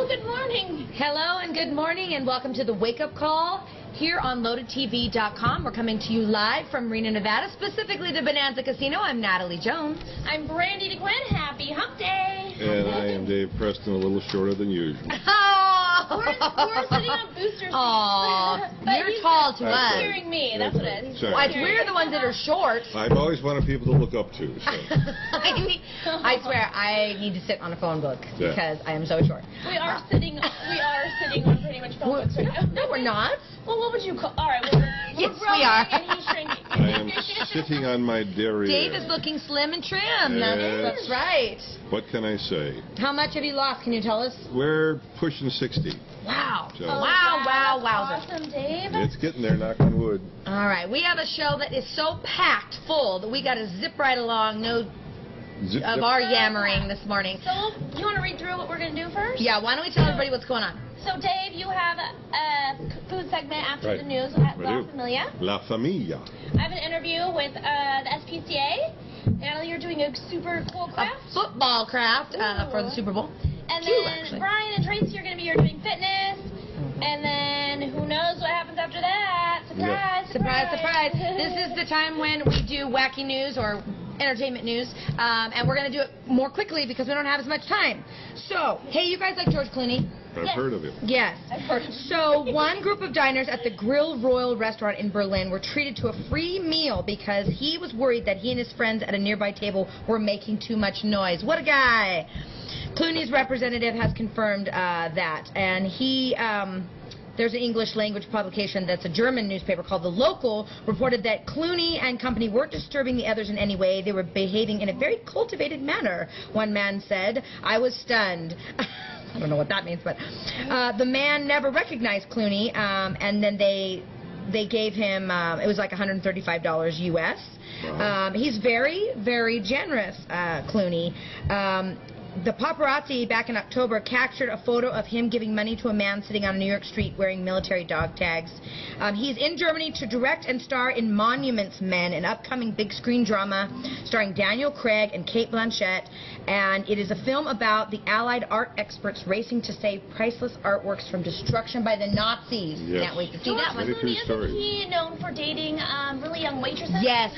Hello, good morning. Hello and good morning and welcome to the Wake Up Call here on LoadedTV.com. We're coming to you live from Reno, Nevada, specifically the Bonanza Casino. I'm Natalie Jones. I'm Brandi Dquin. Happy Hump Day. And I am Dave Preston, a little shorter than usual. We're sitting on booster seats. Aw, you're tall to us. He's hearing me. That's what it is. We're the ones that are short. I've always wanted people to look up to. So. I swear, I need to sit on a phone book because I am so short. We are sitting on pretty much phone books right now. No, we're not. Well, what would you call? All right, yes, we're we are. And he's shrinking. I am sitting on my derriere. Dave is looking slim and trim. That's right. What can I say? How much have you lost? Can you tell us? We're pushing 60. Wow. So. Wow. Awesome, Dave. It's getting there, knock on wood. All right. We have a show that is so packed full that we got to zip right along. No Zip. Our yammering this morning. So, you want to read through what we're going to do first? Yeah, why don't we tell everybody what's going on? So, Dave, you have a food segment after the news at La Familia. La Familia. I have an interview with the SPCA. Natalie, you're doing a super cool craft. A football craft for the Super Bowl. And then Brian and Traci are going to be here doing fitness. And then who knows what happens after that? Surprise, surprise, surprise. This is the time when we do wacky news or entertainment news, and we're going to do it more quickly because we don't have as much time. So, hey, you guys like George Clooney? I've heard of him. Yes. I've heard of him. So, one group of diners at the Grill Royal restaurant in Berlin were treated to a free meal because he was worried that he and his friends at a nearby table were making too much noise. What a guy! Clooney's representative has confirmed that, and he... there's an English language publication that's a German newspaper called The Local, reported that Clooney and company weren't disturbing the others in any way. They were behaving in a very cultivated manner, one man said. I was stunned. I don't know what that means, but the man never recognized Clooney, and then they gave him, it was like $135 US. Wow. He's very, very generous, Clooney. The paparazzi back in October captured a photo of him giving money to a man sitting on a New York street wearing military dog tags. He's in Germany to direct and star in Monuments Men, an upcoming big screen drama starring Daniel Craig and Cate Blanchett. And it is a film about the Allied art experts racing to save priceless artworks from destruction by the Nazis. Yes. Can't wait to see that one. Isn't he known for dating really young waitresses? Yes,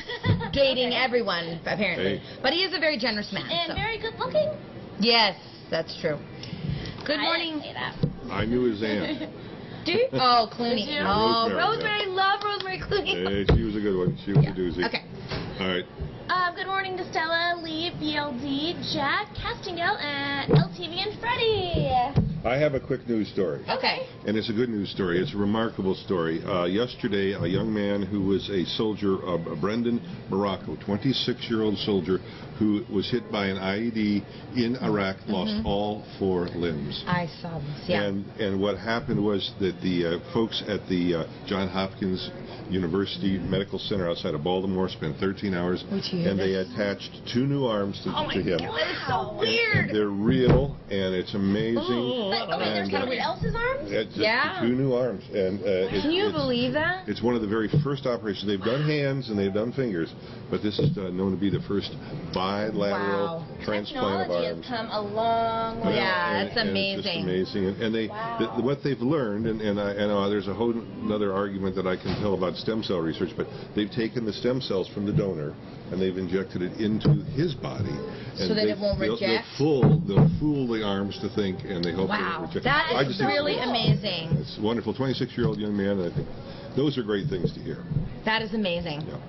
dating everyone, apparently. Hey. But he is a very generous man. And very good looking. Yes, that's true. Good morning. I didn't say that. I knew his aunt. Do you? Oh, Clooney. Oh, Rosemary, Rosemary. Love Rosemary Clooney. Hey, she was a good one. She was a doozy. Okay. All right. Good morning to Stella, Lee, BLD, Jack, Castingale, and LTV and Freddie. I have a quick news story. Okay. And it's a good news story. It's a remarkable story. Yesterday, a young man who was a soldier, Brendan Morocco, 26-year-old soldier, who was hit by an IED in Iraq, lost all 4 limbs. I saw this, yeah. And what happened was that the folks at the Johns Hopkins University Medical Center outside of Baltimore spent 13 hours, and they attached 2 new arms to him. God, that is so weird. And they're real, and it's amazing. But, okay, there's somebody else's arms? It's Yeah. 2 new arms. And Can you believe that? It's one of the very first operations. They've done hands and they've done fingers, but this is known to be the first bilateral transplant of Technology arms. has come a long way. Yeah, it's amazing. It's just amazing. And they, what they've learned, and I know there's a whole another argument that I can tell about stem cell research, but they've taken the stem cells from the donor and they've injected it into his body. And so that it won't reject? They'll fool the arms to think, and they hope wow, they reject. that is really amazing. It's wonderful. 26-year-old young man, and I think those are great things to hear. That is amazing. Yeah.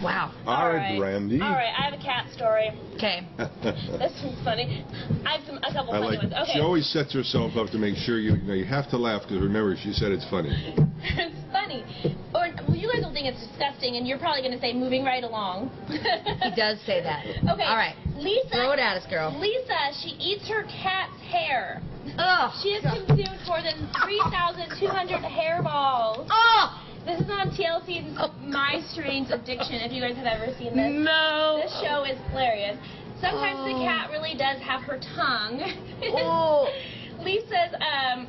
Wow. All right, Brandi. All right, I have a cat story. Okay. This is funny. I have a couple funny ones. Okay. She always sets herself up to make sure you have to laugh because remember she said it's funny. It's funny. Or well, you guys will think it's disgusting, and you're probably going to say moving right along. He does say that. Okay. All right. Lisa. Throw it at us, girl. Lisa, she eats her cat's hair. Ugh. She has consumed more than 3,200 hairballs. Oh! This is on TLC's My Strange Addiction, if you guys have ever seen this. No. This show is hilarious. Sometimes the cat really does have her tongue. Oh. Lisa's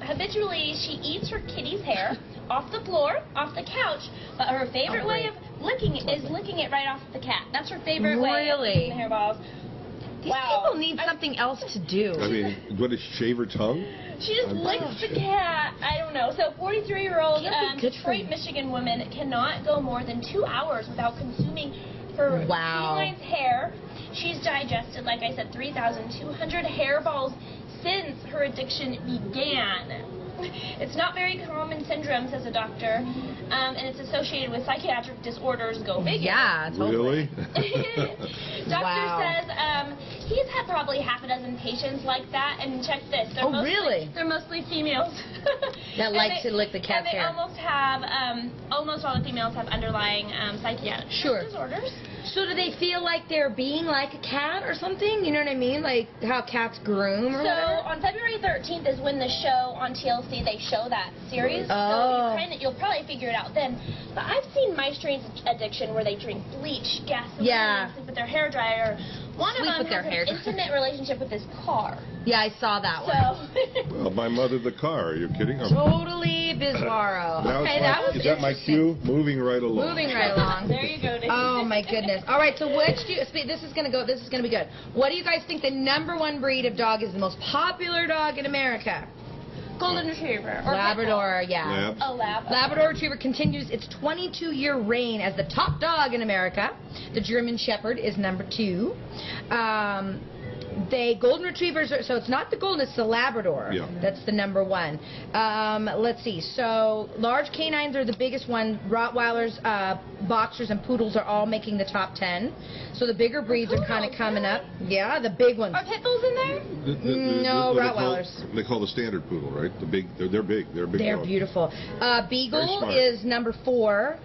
habitually she eats her kitty's hair off the floor, off the couch, but her favorite way of licking it is licking it right off the cat. That's her favorite way of licking the hairballs. These people need something else to do. I mean, what is shave her tongue? She just licks the cat. I don't know. So 43-year-old Detroit, you. Michigan woman cannot go more than 2 hours without consuming her feline's hair. She's digested, like I said, 3,200 hairballs since her addiction began. It's not very common syndrome, says a doctor, and it's associated with psychiatric disorders. Go figure. Yeah, totally. Really? Doctor says he's had probably half a dozen patients like that, and check this. They're mostly females. That like to lick the cat's hair. And they almost all the females have underlying psychiatric disorders. So do they feel like they're being like a cat or something? You know what I mean? Like how cats groom or whatever? On February 13th is when the show on TLC, they show that series. Oh. So you'll probably figure it out then. But I've seen my strange addiction where they drink bleach, gasoline, and sleep with their hair dryer. One of them has an intimate relationship with his car. Yeah, I saw that one. Well, my mother, the car. Are you kidding? Totally bizarro. Okay, that was Is that my cue? Moving right along. Moving right along. There you go, Dave. Oh my goodness. All right, so which do you? This is gonna be good. What do you guys think the #1 breed of dog is? The most popular dog in America? Golden Retriever. Or Labrador, yeah. Labs. Oh, Lab. Labrador Retriever continues its 22-year reign as the top dog in America. The German Shepherd is #2. Golden Retrievers, so it's not the Golden, it's the Labrador. Yeah. That's the #1. Let's see. So large canines are the biggest one. Rottweilers, Boxers, and Poodles are all making the top 10. So the bigger breeds are kind of coming up. Yeah, the big ones. Are pit bulls in there? No, Rottweilers. They call the standard poodle, right? The big. They're big. They're big. They're dogs. beautiful. Beagle is #4.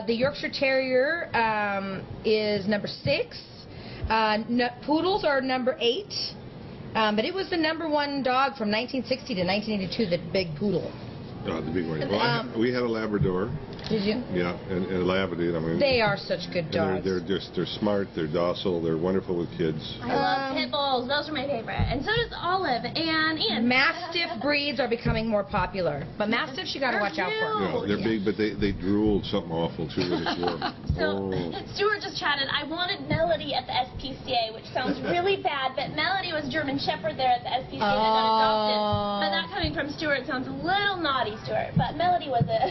The Yorkshire Terrier is #6. Poodles are #8, but it was the #1 dog from 1960 to 1982, the big poodle. The big one. Well, we had a Labrador. Did you? Yeah, and a Labrador. I mean, they are such good dogs. They're smart. They're docile. They're wonderful with kids. I love pit bulls. Those are my favorite. And so does Olive and Ian. Mastiff breeds are becoming more popular, but Mastiffs you got to watch out for. No, they're big, but they drool something awful too when they drool. Stuart just chatted. I wanted Melody at the SPCA, which sounds really bad, but Melody was German Shepherd there at the SPCA that got adopted. But that coming from Stuart sounds a little naughty, Stuart. But Melody was a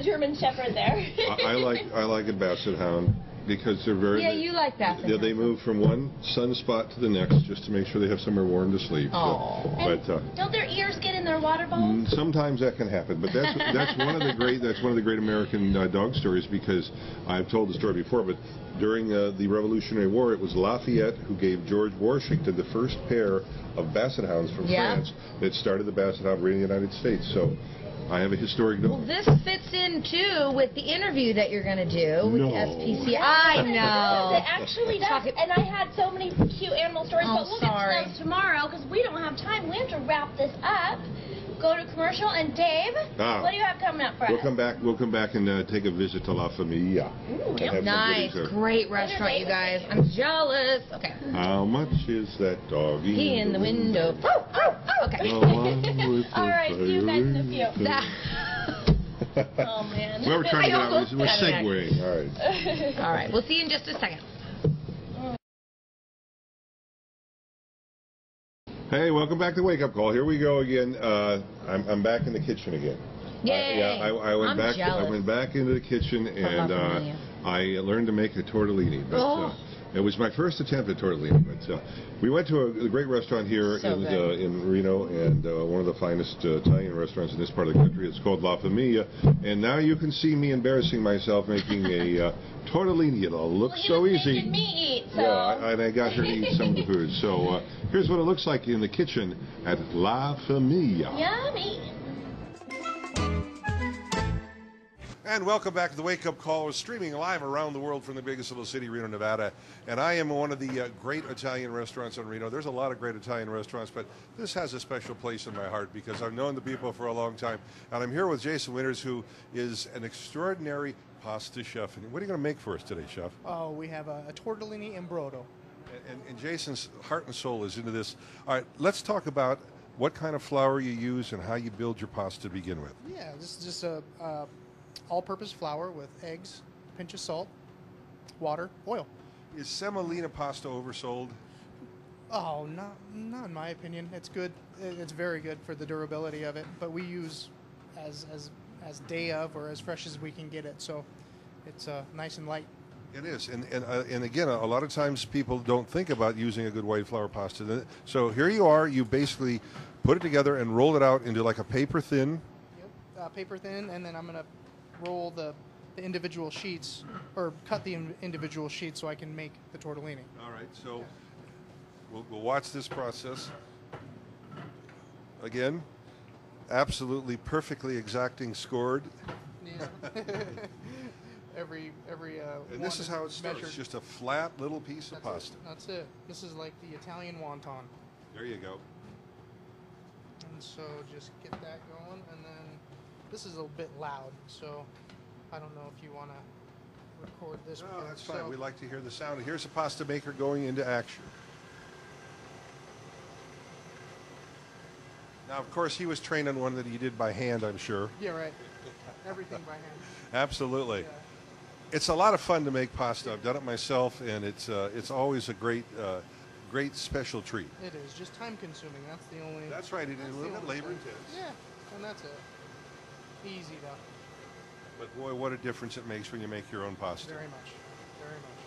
German Shepherd there. I like a Basset Hound because they're very. Yeah, you like Basset Hound. They move from one sunspot to the next just to make sure they have somewhere warm to sleep. Oh. Don't their ears get in their water balls? Sometimes that can happen, but that's one of the great American dog stories, because I've told the story before, but during the Revolutionary War, it was Lafayette who gave George Washington the first pair of Basset Hounds from France that started the Basset Hound breed in the United States. So I have a historic dog. Well, this fits in, too, with the interview that you're going to do with the SPCA. I know. It actually does. And I had so many cute animal stories, but we'll get to those tomorrow because we don't have time. We have to wrap this up. Go to commercial. And Dave, what do you have coming up for us? We'll come back and take a visit to La Familia. Ooh, nice. Great restaurant, you guys. I'm jealous. Okay. How much is that doggy? He in the window. Okay. All right. See you guys in a few. Oh, man. Well, we're trying to get out. We're segueing. All right. All right. We'll see you in just a second. Hey, welcome back to Wake Up Call. Here we go again. I'm back in the kitchen again. Yay! I went back. Jealous. I went back into the kitchen and I learned to make a tortellini. But it was my first attempt at tortellini. But we went to a great restaurant here in Reno, and one of the finest Italian restaurants in this part of the country. It's called La Familia, and now you can see me embarrassing myself making a tortellini. It all looks so easy. Making me eat, so. Yeah, and I got her to eat some of the food. So here's what it looks like in the kitchen at La Familia. Yummy. And welcome back to the Wake Up Call. We're streaming live around the world from the biggest little city, Reno, Nevada. And I am one of the great Italian restaurants in Reno. There's a lot of great Italian restaurants, but this has a special place in my heart because I've known the people for a long time. And I'm here with Jason Winters, who is an extraordinary pasta chef. And what are you going to make for us today, chef? Oh, we have a tortellini in brodo. And Jason's heart and soul is into this. All right, let's talk about what kind of flour you use and how you build your pasta to begin with. Yeah, this is just a all-purpose flour with eggs, a pinch of salt, water, oil. Is semolina pasta oversold? Oh, not in my opinion. It's good. It's very good for the durability of it. But we use as day of or as fresh as we can get it. So it's nice and light. It is, and again, a lot of times people don't think about using a good white flour pasta. So here you are. You basically put it together and roll it out into like a paper thin. Yep, paper thin, and then I'm gonna roll the individual sheets, or cut the individual sheets so I can make the tortellini. All right, so we'll watch this process. Again, absolutely perfectly exacting scored. Yeah. every and this is how it starts. It's just a flat little piece of pasta. That's it. This is like the Italian wonton. There you go. And so just get that going, and then this is a bit loud, so I don't know if you want to record this. No, that's fine. We like to hear the sound. Here's a pasta maker going into action. Now, of course, he was trained on one that he did by hand, I'm sure. Yeah, right. Everything by hand. Absolutely. Yeah. It's a lot of fun to make pasta. I've done it myself, and it's always a great special treat. It is just time consuming. That's the only. That's right. It is a little bit labor intense. Yeah, and that's it. Easy though. But boy, what a difference it makes when you make your own pasta. Very much. Very much.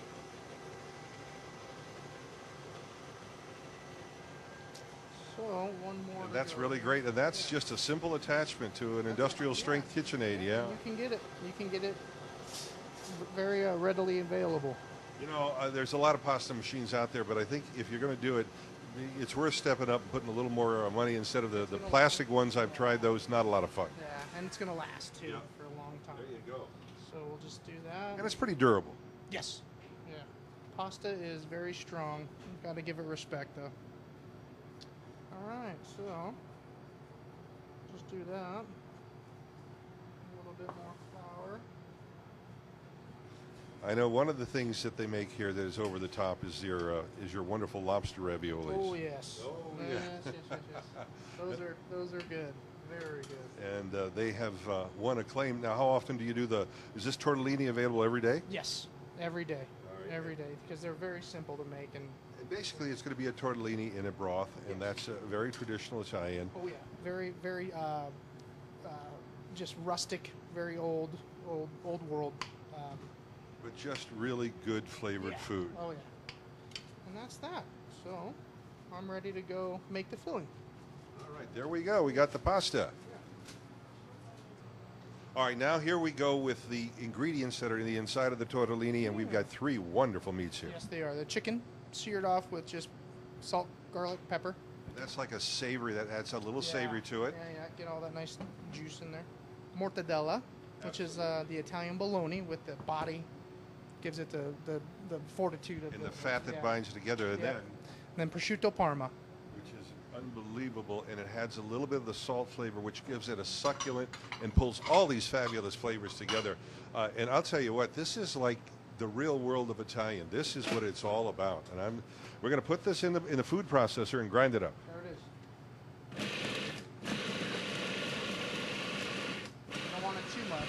So one more. And that's really great, and that's just a simple attachment to an industrial strength KitchenAid. Yeah. You can get it. You can get it. Very readily available. You know, there's a lot of pasta machines out there, but I think if you're going to do it, it's worth stepping up and putting a little more money instead of the plastic ones. I've tried those, not a lot of fun. Yeah, and it's going to last too for a long time. There you go. So we'll just do that. And it's pretty durable. Yes. Yeah. Pasta is very strong. Got to give it respect though. All right, so just do that. A little bit more flour. I know one of the things that they make here that is over the top is your wonderful lobster raviolis. Oh yes. Oh yes. Those are good. Very good. And they have won acclaim. Now, how often do you do is this tortellini available every day? Yes, every day. Right. Every day, because they're very simple to make. And basically, it's going to be a tortellini in a broth, and that's very traditional Italian. Oh yeah, very just rustic, very old world. But just really good flavored food. Oh yeah. And that's that. So I'm ready to go make the filling. All right, there we go. We got the pasta. All right, now here we go with the ingredients that are in the inside of the tortellini, and we've got 3 wonderful meats here. Yes, they are. The chicken seared off with just salt, garlic, pepper. That's like a savory, that adds a little savory to it. Yeah, get all that nice juice in there. Mortadella, which is the Italian bologna with the body. Gives it the fortitude of and the fat that binds it together. And then prosciutto Parma, which is unbelievable, and it adds a little bit of the salt flavor, which gives it a succulent and pulls all these fabulous flavors together. And I'll tell you what, this is like the real world of Italian. This is what it's all about. And we're going to put this in the food processor and grind it up. There it is. I don't want it too much.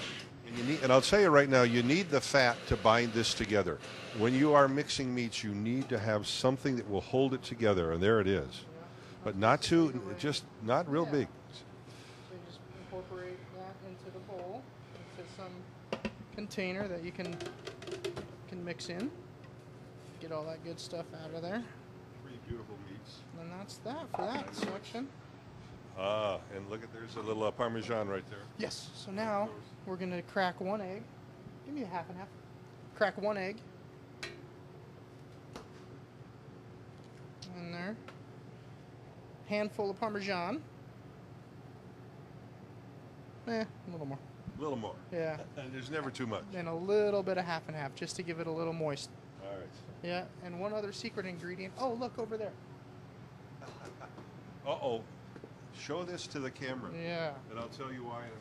And I'll tell you right now, you need the fat to bind this together. When you are mixing meats, you need to have something that will hold it together, and there it is. Yeah. But not too, just not real big. So you just incorporate that into the bowl, into some container that you can mix in. Get all that good stuff out of there. 3 beautiful meats. And that's that for that section. And look there's a little Parmesan right there. Yes. So now we're going to crack 1 egg. Give me a half and half. Crack 1 egg. In there. Handful of Parmesan. A little more. A little more. Yeah. And there's never too much. And a little bit of half and half just to give it a little moist. All right. Yeah. And one other secret ingredient. Oh, look over there. Uh-oh. Show this to the camera. Yeah. And I'll tell you why in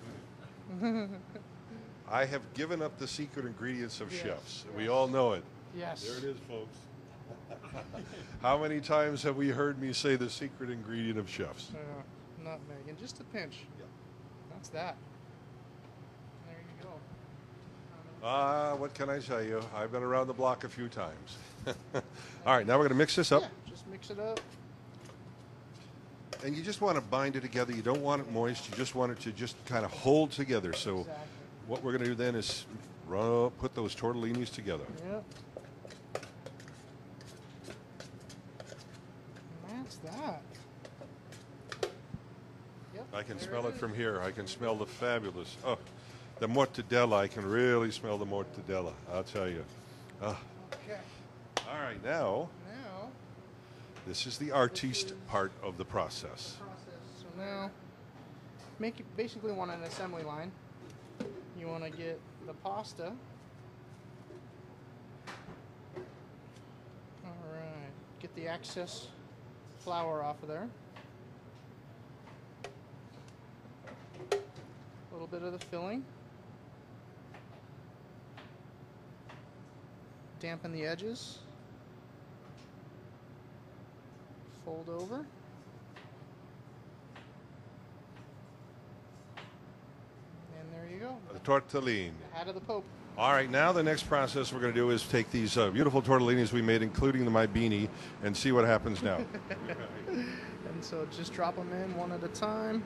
a minute. I have given up the secret ingredients of chefs. We all know it. Yes. There it is, folks. How many times have we heard me say the secret ingredient of chefs? Nutmeg. And just a pinch. Yep. That's that. There you go. What can I tell you? I've been around the block a few times. All right, now we're going to mix this up. Yeah, just mix it up. And you just want to bind it together. You don't want it moist. You just want it to just kind of hold together. So Exactly. what we're going to do then is put those tortellinis together. Yep. And that's that. Yep, I can there smell it is. from here. I can smell the fabulous, the mortadella. I can really smell the mortadella, I'll tell you. Okay. All right, now, Now, this is the artiste part of the process. so now, basically want an assembly line. You want to get the pasta. All right. Get the excess flour off of there. A little bit of the filling. Dampen the edges. Fold over. And there you go. The tortellini. Hat of the Pope. All right, now the next process we're going to do is take these beautiful tortellinis we made, including my beanie, and see what happens now. And so just drop them in one at a time.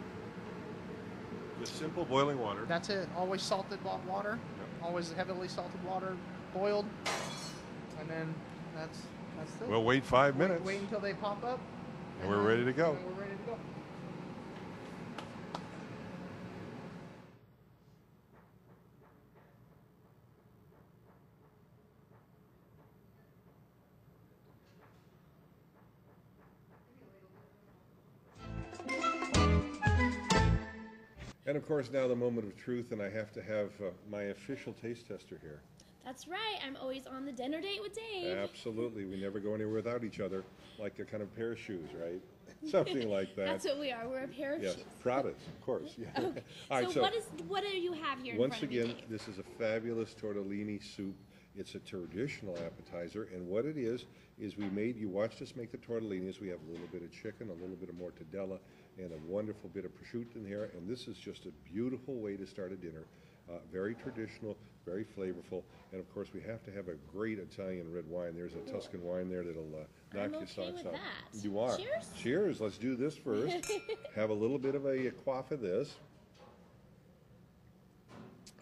Just simple boiling water. That's it. Always salted water. Yep. Always heavily salted water, boiled. And then that's it. We'll wait 5 minutes. Wait until they pop up. And we're ready to go. And we're ready to go. And of course, now the moment of truth, and I have to have my official taste tester here. That's right. I'm always on the dinner date with Dave. Absolutely. We never go anywhere without each other, like a kind of pair of shoes, right? Something like that. That's what we are. We're a pair of Yes, shoes. Pradas, of course. Yeah. Okay. All right, so what do you have here in once front of me, again, Dave? this is a fabulous tortellini soup. It's a traditional appetizer, and what it is you watched us make the tortellinis. We have a little bit of chicken, a little bit of mortadella, and a wonderful bit of prosciutto in here, and this is just a beautiful way to start a dinner. Very traditional, very flavorful, and of course we have to have a great Italian red wine. There's a Tuscan wine there that'll knock I'm your okay socks with off. that. You are. Cheers. Cheers. Let's do this first. Have a little bit of a quaff of this.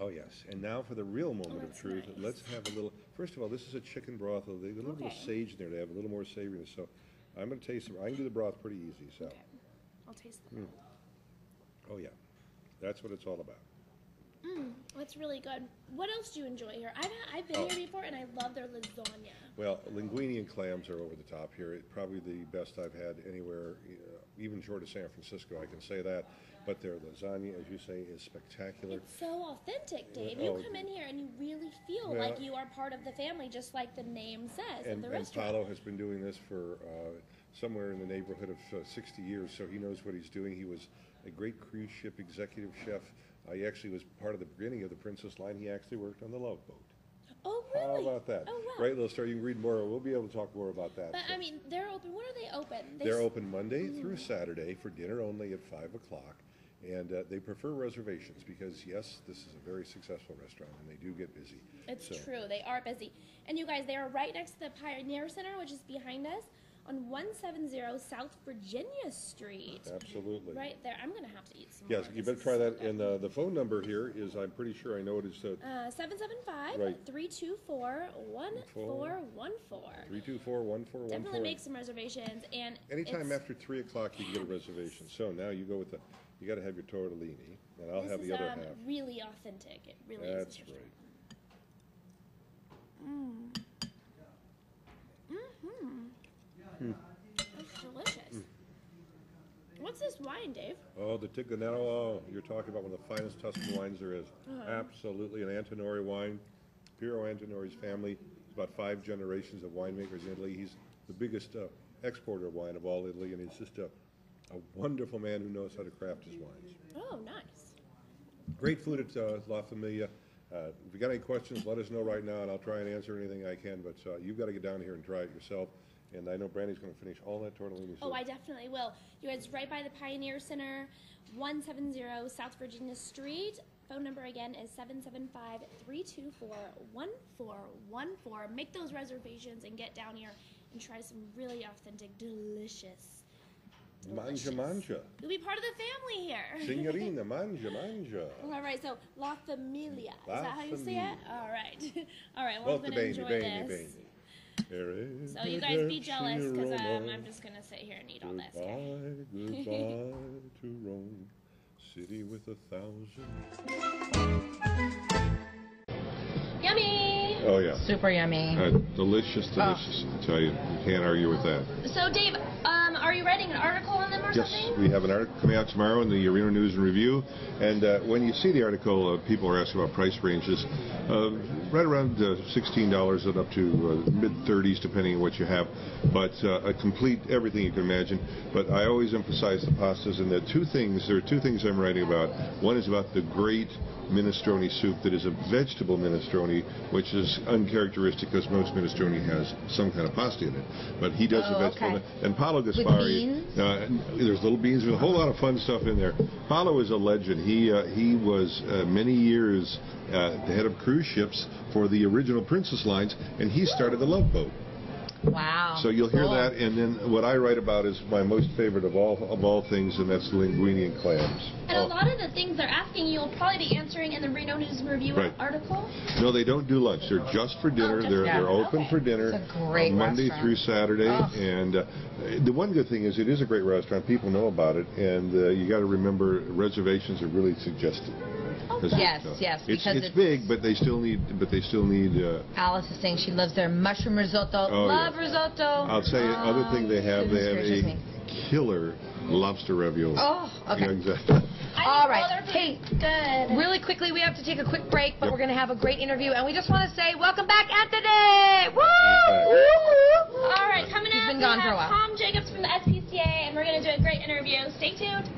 Oh yes, and now for the real moment of that's truth. nice. Let's have a little. First of all, this is a chicken broth. With a little bit of Okay. sage in there to have a little more savoriness. So I'm going to taste it. I can do the broth pretty easy. So, Okay. I'll taste the broth. oh yeah, that's what it's all about. That's really good. What else do you enjoy here? I've been here before, and I love their lasagna. Well, linguine and clams are over the top here. It's probably the best I've had anywhere, even short of San Francisco. I can say that. But their lasagna, as you say, is spectacular. It's so authentic, Dave. Oh. You come in here and you really feel Well, like you are part of the family, just like the name says of And the restaurant. Paolo has been doing this for somewhere in the neighborhood of 60 years, so he knows what he's doing. He was a great cruise ship executive chef. He actually was part of the beginning of the Princess Line. He actually worked on the Love Boat. Oh, really? How about that? Oh, wow. Great little story. You can read more. We'll be able to talk more about that. But, I mean, they're open. When are they open? They're open Monday through Saturday for dinner only at 5 o'clock. And they prefer reservations because, yes, this is a very successful restaurant, and they do get busy. It's So- true. They are busy. And you guys, they are right next to the Pioneer Center, which is behind us, on 170 South Virginia Street. Absolutely. Right there. I'm going to have to eat some Yes, more. you This better is try so that. good. And the phone number here is, I'm pretty sure I know it is 775-324-1414. 324-1414. Definitely make some reservations. And Anytime it's- after 3 o'clock, you can get a reservation. So now you go with you got to have your tortellini, and I'll have the other half. This is really authentic. It really That's is. right. It's delicious. What's this wine, Dave? Oh, the Tignanello. Oh, you're talking about one of the finest Tuscan wines there is. Absolutely, an Antinori wine. Piero Antinori's family is about 5 generations of winemakers in Italy. He's the biggest exporter of wine of all Italy, and he's just a wonderful man who knows how to craft his wines. Oh, nice. Great food at La Familia. If you got any questions, let us know right now, and I'll try and answer anything I can. But you've got to get down here and try it yourself. And I know Brandi's going to finish all that tortellini. Oh, I definitely will. You guys, right by the Pioneer Center, 170 South Virginia Street. Phone number again is 775-324-1414. Make those reservations and get down here and try some really authentic, delicious. Manja. You'll be part of the family here. Signorina, manja. All right, so La Familia. Is that how you say it? All right. All right, well, I'm Molto going to bene, enjoy bene, this. bene. So you guys be jealous because I'm just going to sit here and eat all this. Goodbye to Rome, city with 1,000. Yummy! Oh, yeah. Super yummy. Delicious. I tell you, you can't argue with that. So, Dave, are you writing an article on them or something? Yes, we have an article coming out tomorrow in the Reno News and Review. And when you see the article, people are asking about price ranges. Right around $16 and up to mid-30s, depending on what you have. But a complete everything you can imagine. But I always emphasize the pastas. And there are two things I'm writing about. One is about the great minestrone soup that is a vegetable minestrone, which is uncharacteristic because most minestrone has some kind of pasta in it. But he does a vegetable. Okay. And Paolo Gaspari, there's little beans with a whole lot of fun stuff in there. Paolo is a legend. He was many years the head of cruise ships for the original Princess lines, and he started the Love Boat. Wow. So you'll hear that, and then what I write about is my most favorite of all things, and that's linguine and clams. And a lot of the things they're asking you'll probably be answering in the Reno News and Review article. No, they don't do lunch. They're just for dinner. They're open for dinner. It's a great Monday restaurant. through Saturday. And the one good thing is it is a great restaurant. People know about it, and you got to remember reservations are really suggested. Yes, because it's big, but they still need. Alice is saying she loves their mushroom risotto. Love risotto. I'll tell you, other thing they have a killer lobster ravioli. Oh, okay. Yeah, exactly. All right. Hey, good. Really quickly, we have to take a quick break, but we're going to have a great interview, and we just want to say welcome back, Anthony! Woo! All right, coming up, been gone for a while. Tom Jacobs from the SPCA, and we're going to do a great interview. Stay tuned.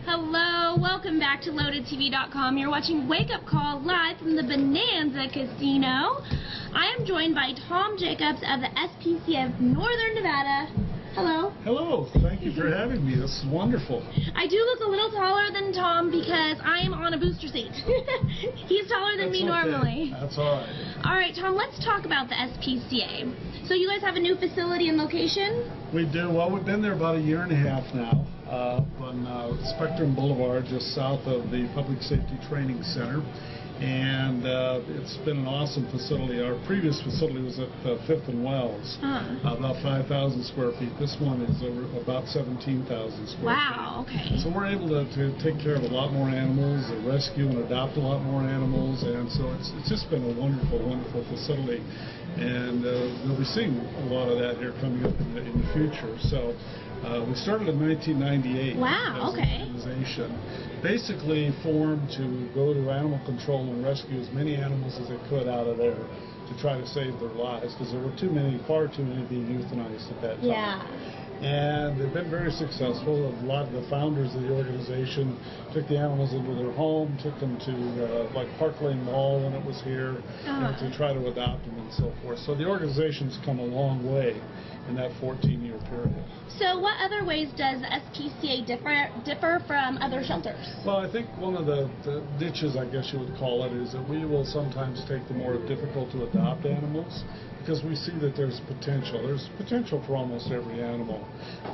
Hello, welcome back to LoadedTV.com. You're watching Wake Up Call live from the Bonanza Casino. I am joined by Tom Jacobs of the SPCA of Northern Nevada. Hello. Hello. Thank you for having me. This is wonderful. I do look a little taller than Tom because I am on a booster seat. He's taller than me normally. That's all right. All right, Tom, let's talk about the SPCA. So you guys have a new facility and location? We do. Well, we've been there about a year and a half now on Spectrum Boulevard, just south of the Public Safety Training Center. And it's been an awesome facility. Our previous facility was at 5th and Wells, about 5,000 square feet. This one is about 17,000 square feet. Wow, okay. So we're able to take care of a lot more animals, rescue and adopt a lot more animals, and so it's just been a wonderful, wonderful facility. And we'll be seeing a lot of that here coming up in the future. So we started in 1998 as an organization, basically formed to go to animal control and rescue as many animals as they could out of there to try to save their lives, because there were far too many being euthanized at that time. Yeah. And they've been very successful. A lot of the founders of the organization took the animals into their home, took them to like Park Lane Mall when it was here, to try to adopt them and so forth. So the organization's come a long way in that 14-year period. So what other ways does the SPCA differ from other shelters? Well, I think one of the niches, I guess you would call it, is that we will sometimes take the more difficult to adopt animals, because we see that there's potential. There's potential for almost every animal.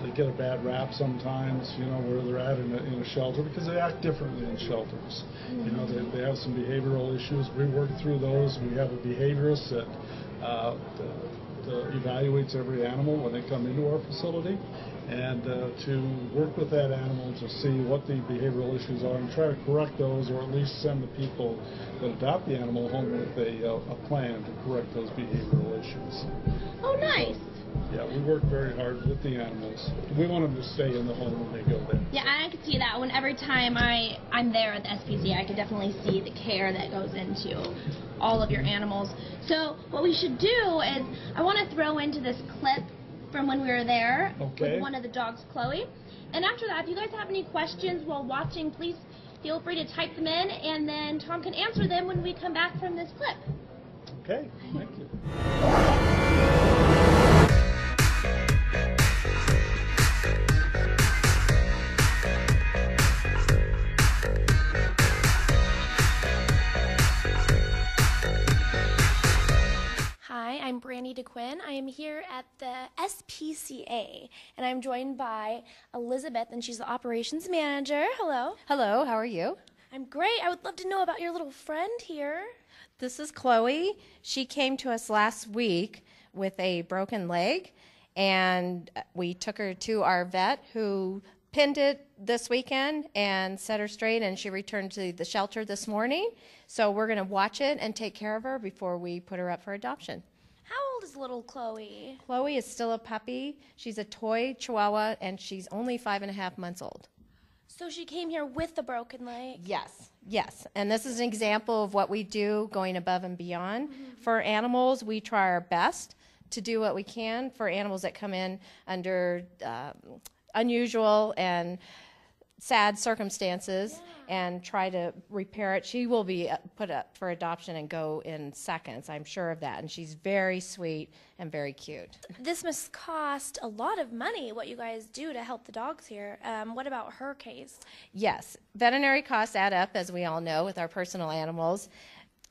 They get a bad rap sometimes, where they're at in a shelter, because they act differently in shelters. They have some behavioral issues. We work through those. We have a behaviorist that evaluates every animal when they come into our facility, and to work with that animal to see what the behavioral issues are and try to correct those, or at least send the people that adopt the animal home with a plan to correct those behavioral issues. Oh, nice. Yeah, we work very hard with the animals. We want them to stay in the home when they go there. Yeah, I can see that. When every time I'm there at the SPCA, I can definitely see the care that goes into all of your animals. So what we should do is, I want to throw into this clip from when we were there with one of the dogs, Chloe. And after that, if you guys have any questions while watching, please feel free to type them in, and then Tom can answer them when we come back from this clip. Okay, thank you. Brandi Dquin. I am here at the SPCA, and I'm joined by Elizabeth, and she's the operations manager. Hello. Hello, how are you? I'm great. I would love to know about your little friend here. This is Chloe. She came to us last week with a broken leg, and we took her to our vet who pinned it this weekend and set her straight, and she returned to the shelter this morning. So we're going to watch it and take care of her before we put her up for adoption. How old is little Chloe? Chloe is still a puppy. She's a toy Chihuahua, and she's only 5.5 months old. So she came here with the broken leg? Yes, yes. And this is an example of what we do going above and beyond. For animals, we try our best to do what we can for animals that come in under unusual and sad circumstances and try to repair it. She will be put up for adoption and go in seconds, I'm sure of that. And she's very sweet and very cute. This must cost a lot of money, what you guys do to help the dogs here. What about her case? Yes, veterinary costs add up, as we all know, with our personal animals.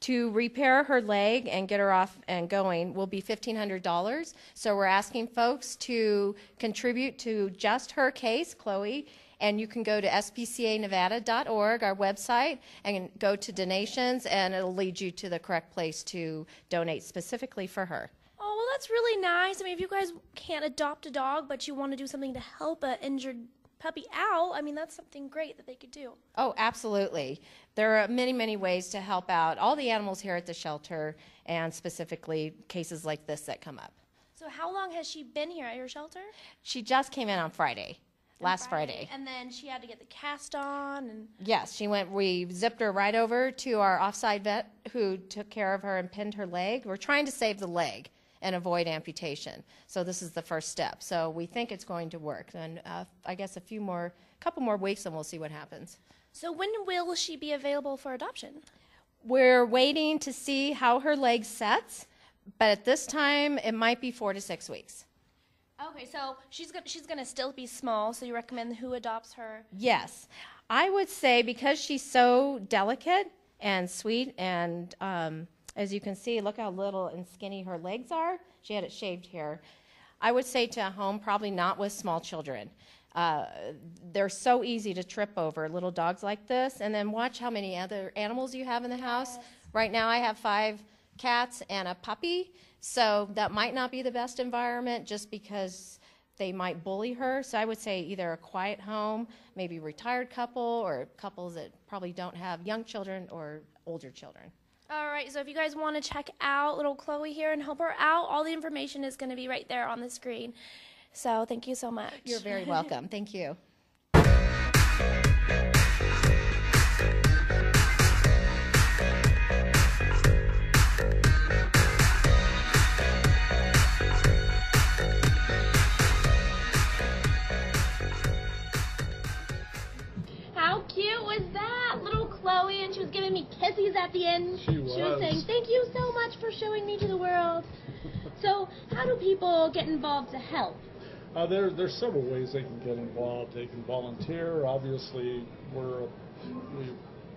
To repair her leg and get her off and going will be $1,500. So we're asking folks to contribute to just her case, Chloe, and you can go to spcanevada.org, our website, and go to donations, and it'll lead you to the correct place to donate specifically for her. Oh, well, that's really nice. I mean, if you guys can't adopt a dog, but you want to do something to help an injured puppy out, I mean, that's something great that they could do. Oh, absolutely. There are many, many ways to help out all the animals here at the shelter, and specifically cases like this that come up. So how long has she been here at your shelter? She just came in on Friday. Last Friday. And then she had to get the cast on. And yes, we zipped her right over to our offside vet who took care of her and pinned her leg. We're trying to save the leg and avoid amputation. So this is the first step. So we think it's going to work. And I guess couple more weeks and we'll see what happens. So when will she be available for adoption? We're waiting to see how her leg sets, but at this time it might be 4 to 6 weeks. Okay, so she's gonna still be small, so you recommend who adopts her? Yes. I would say because she's so delicate and sweet, and as you can see, look how little and skinny her legs are. She had it shaved here. I would say to a home, probably not with small children. They're so easy to trip over, little dogs like this. And then watch how many other animals you have in the house. Right now I have 5 cats and a puppy. So that might not be the best environment just because they might bully her. So I would say either a quiet home, maybe a retired couple, or couples that probably don't have young children or older children. All right, so if you guys want to check out little Chloe here and help her out, all the information is going to be right there on the screen. So thank you so much. You're very welcome. Thank you. How cute was that? Little Chloe, and she was giving me kisses at the end. She was saying, thank you so much for showing me to the world. So how do people get involved to help? There's several ways they can get involved. They can volunteer. Obviously, we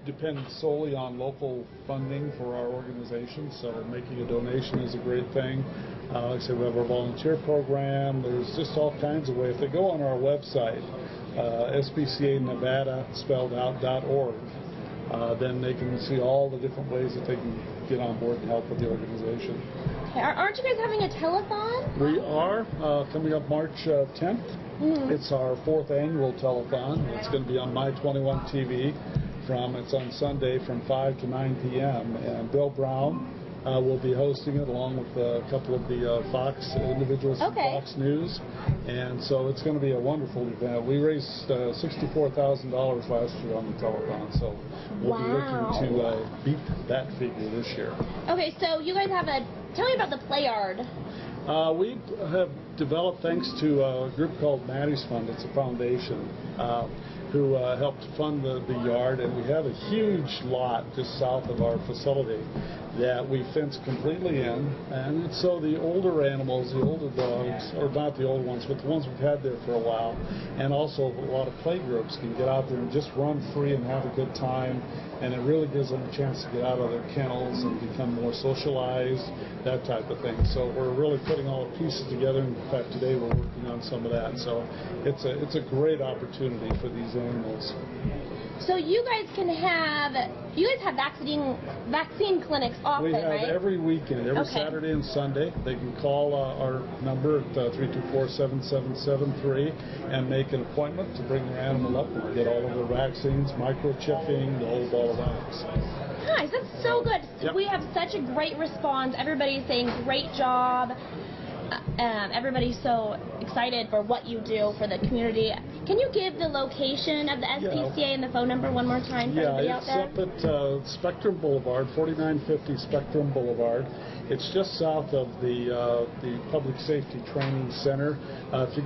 depend solely on local funding for our organization, so making a donation is a great thing. Like I said, we have our volunteer program. There's just all kinds of ways. If they go on our website, spcanevada, spelled out.org, then they can see all the different ways that they can get on board and help with the organization. Okay, aren't you guys having a telethon? We are coming up March 10th. It's our 4th annual telethon. It's going to be on My21 TV. It's on Sunday from 5 to 9 p.m. And Bill Brown will be hosting it along with a couple of the Fox individuals from Fox News. And so it's going to be a wonderful event. We raised $64,000 last year on the telethon, so we'll be looking to beat that figure this year. Okay, so you guys have tell me about the play yard. We have developed, thanks to a group called Maddie's Fund, it's a foundation, who helped fund the yard, and we have a huge lot just south of our facility that we fence completely in, and so the older animals, the older dogs, or not the old ones, but the ones we've had there for a while, and also a lot of play groups can get out there and just run free and have a good time and it really gives them a chance to get out of their kennels and become more socialized, that type of thing. So we're really putting all the pieces together. In fact, today we're working on some of that. So it's a great opportunity for these animals. So you guys have vaccine clinics often, We have right? every weekend, every Saturday and Sunday. They can call our number at 324-7773 and make an appointment to bring their animal up and get all of the vaccines, microchipping, the whole ball of wax. Nice, that's so good. Yep. We have such a great response. Everybody's saying great job. Everybody's so excited for what you do for the community. Can you give the location of the SPCA and the phone number one more time for everybody out there? Yeah, it's up at Spectrum Boulevard, 4950 Spectrum Boulevard. It's just south of the Public Safety Training Center. If you're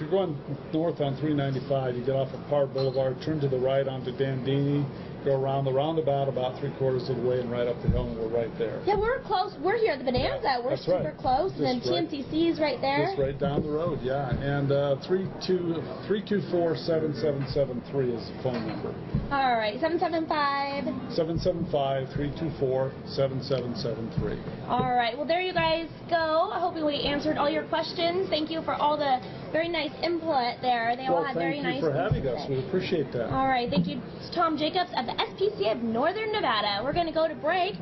going north on 395, you get off of Parr Boulevard, turn to the right onto Dandini, go around the roundabout about 3/4 of the way and right up the hill, and we're right there. Yeah, we're close. We're here at the Bonanza. We're That's super right. close. And then TMCC is right there. Just right down the road, yeah. And 324-7773 is the phone number. All right, 775. 775-324-7773. All right, well, there you guys go. I hope we answered all your questions. Thank you for all the very nice input there. They all had very nice Thank you for having things to us. say. We appreciate that. All right, thank you to Tom Jacobs of the SPCA of Northern Nevada. We're going to go to break,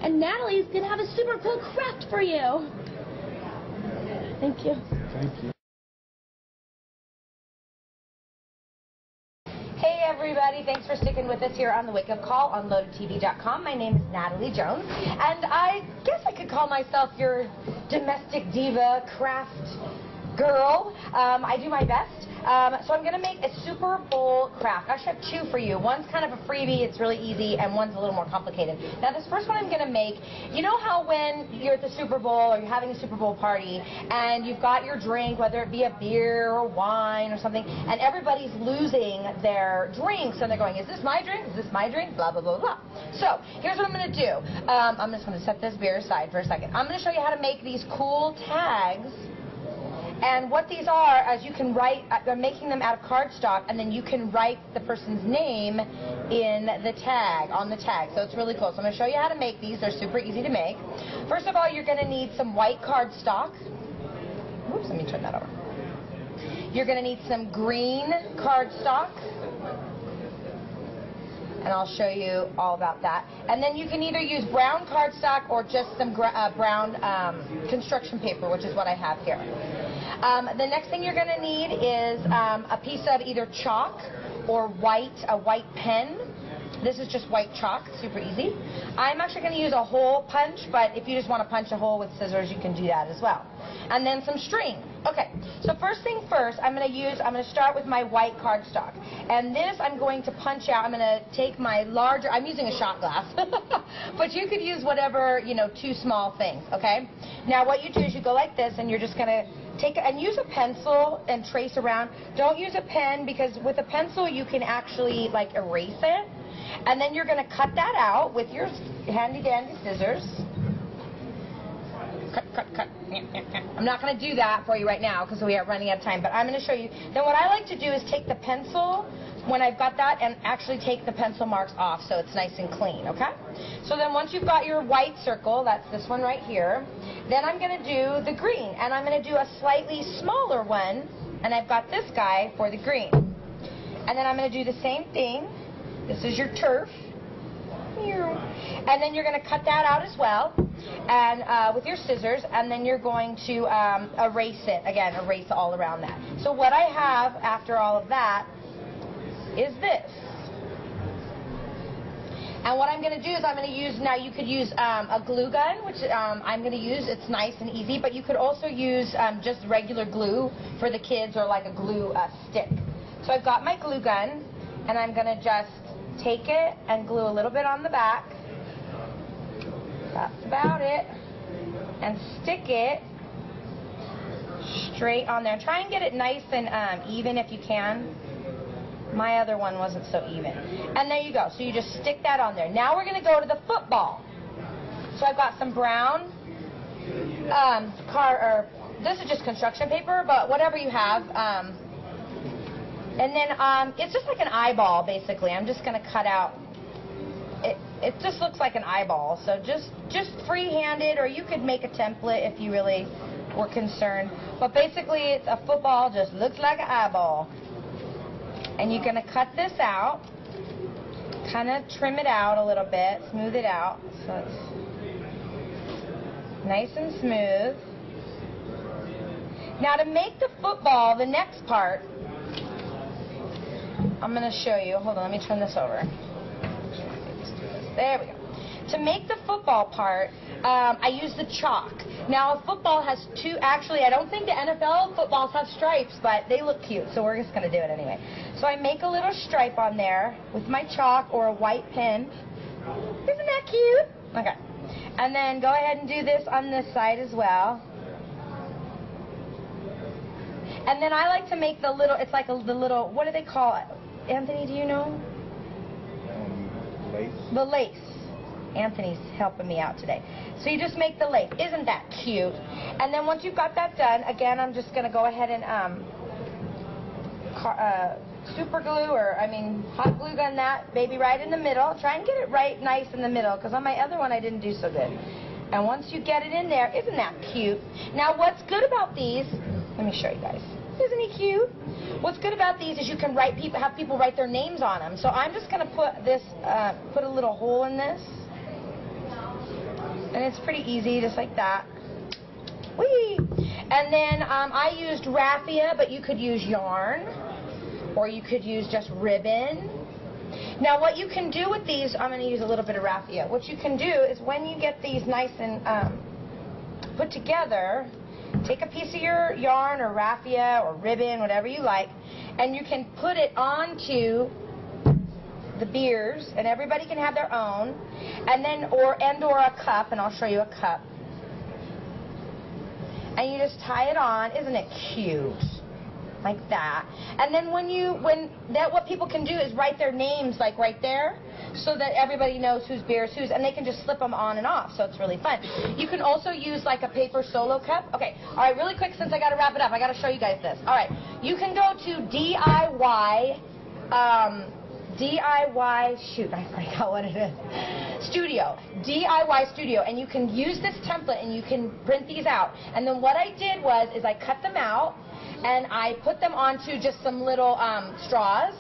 and Natalie's going to have a super cool craft for you. Thank you. Thank you. Hey everybody, thanks for sticking with us here on the Wake Up Call on LoadedTV.com. My name is Natalie Jones, and I guess I could call myself your domestic diva craft girl. I do my best. So I'm going to make a Super Bowl craft. I actually have two for you. One's kind of a freebie, it's really easy, and one's a little more complicated. Now this first one I'm going to make, you know how when you're at the Super Bowl or you're having a Super Bowl party and you've got your drink, whether it be a beer or wine or something, and everybody's losing their drinks and they're going, is this my drink? Is this my drink? Blah, blah, blah, blah. So here's what I'm going to do. I'm just going to set this beer aside for a second. I'm going to show you how to make these cool tags. And what these are, as you can write, I'm making them out of cardstock, and then you can write the person's name in the tag, on the tag. So it's really cool. So I'm going to show you how to make these. They're super easy to make. First of all, you're going to need some white cardstock. Oops, let me turn that over. You're going to need some green cardstock. And I'll show you all about that. And then you can either use brown cardstock or just some brown construction paper, which is what I have here. The next thing you're going to need is a piece of either chalk or a white pen. This is just white chalk, super easy. I'm actually going to use a hole punch, but if you just want to punch a hole with scissors, you can do that as well. And then some string. Okay, so first thing first, I'm going to start with my white cardstock. And this I'm going to punch out. I'm going to take my larger, I'm using a shot glass, but you could use whatever, two small things, okay? Now what you do is you go like this, and you're just going to take and use a pencil and trace around. Don't use a pen, because with a pencil you can actually like erase it. And then you're going to cut that out with your handy-dandy scissors. Cut, cut, cut. I'm not going to do that for you right now because we are running out of time, but I'm going to show you. Then what I like to do is take the pencil, when I've got that, and actually take the pencil marks off so it's nice and clean, okay? So then once you've got your white circle, that's this one right here, then I'm going to do the green, and I'm going to do a slightly smaller one, and I've got this guy for the green. And then I'm going to do the same thing. This is your turf. And then you're going to cut that out as well, and with your scissors, and then you're going to erase it. Again, erase all around that. So what I have after all of that is this. And what I'm going to do is I'm going to use, now you could use a glue gun, which I'm going to use. It's nice and easy, but you could also use just regular glue for the kids, or like a glue stick. So I've got my glue gun, and I'm going to just take it and glue a little bit on the back. That's about it. And stick it straight on there. Try and get it nice and even if you can. My other one wasn't so even. And there you go. So you just stick that on there. Now we're going to go to the football. So I've got some brown this is just construction paper, but whatever you have. And then it's just like an eyeball, basically. I'm just going to cut out it just looks like an eyeball. So just free-handed, or you could make a template if you really were concerned. But basically, it's a football, just looks like an eyeball. And you're going to cut this out, kind of trim it out a little bit, smooth it out, so it's nice and smooth. Now to make the football, the next part, I'm going to show you. Hold on, let me turn this over. There we go. To make the football part, I use the chalk. Now a football has two, actually I don't think the NFL footballs have stripes, but they look cute, so we're just going to do it anyway. So I make a little stripe on there with my chalk or a white pen. Isn't that cute? Okay. And then go ahead and do this on this side as well. And then I like to make the little, it's like the little, what do they call it? Anthony, do you know? Lace. The lace. Anthony's helping me out today. So you just make the lace. Isn't that cute? And then once you've got that done, again, I'm just going to go ahead and super glue, or hot glue gun that baby right in the middle. Try and get it right nice in the middle, because on my other one I didn't do so good. And once you get it in there, isn't that cute? Now what's good about these, let me show you guys. Isn't he cute? What's good about these is you can have people write their names on them. So I'm just going to put this, put a little hole in this. And it's pretty easy, just like that. Whee! And then I used raffia, but you could use yarn, or you could use just ribbon. Now what you can do with these, I'm going to use a little bit of raffia. What you can do is when you get these nice and put together, take a piece of your yarn or raffia or ribbon, whatever you like, and you can put it onto the beers, and everybody can have their own, and then or a cup, and I'll show you a cup. And you just tie it on. Isn't it cute? Like that. And then what people can do is write their names like right there, so that everybody knows whose beer is whose, and they can just slip them on and off, so it's really fun. You can also use like a paper solo cup. Okay, all right, really quick, since I got to wrap it up, I got to show you guys this. All right, you can go to DIY, shoot, I forgot what it is, Studio, DIY Studio, and you can use this template and you can print these out. And then what I did was I cut them out and I put them onto just some little straws.